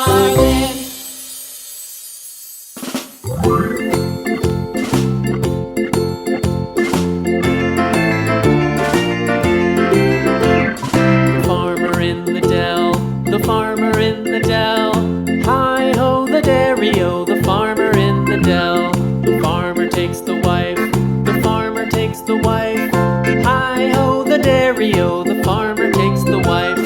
started. The farmer in the dell, the farmer in the dell. Hi-ho the dairy-o, the farmer in the dell. The farmer takes the wife, the farmer takes the wife. Hi-ho the dairy-o, the farmer takes the wife.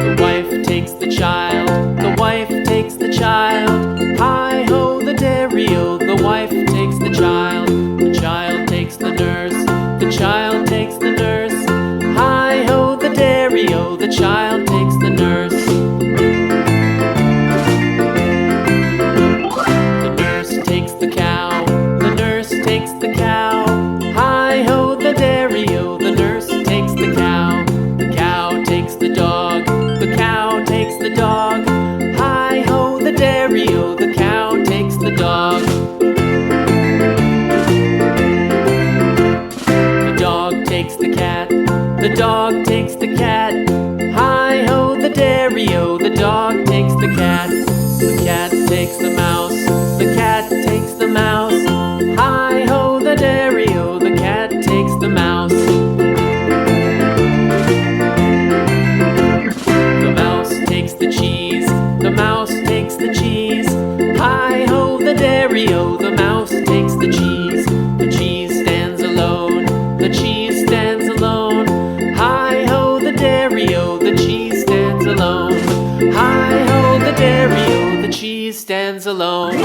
The wife takes the child, the wife takes the child. Hi-ho the dairy-o, the wife takes the child. The child takes the nurse, the child takes the nurse. Hi-ho the dairy-o, the child takes the nurse. The nurse takes the cow, the nurse takes the cow. Hi-ho the dairy-o, the nurse takes the cow. The cow takes the dog, the cow takes the dog. Hi-ho the dairy-o, the cow takes the dog. The dog takes the cat, the dog takes the cat. Hi-ho the dairy-o, the dog takes the cat. The cat takes the mouse, the cat takes the mouse. Hi-ho the dairy-o, the cat takes the mouse. The mouse takes the cheese, the mouse takes the cheese. Hi-ho the dairy-o, the mouse takes the cheese. The cheese stands alone, the cheese stands alone. Hi-ho the dairy-o, the cheese stands alone. Hi-ho the dairy-o, the cheese stands alone.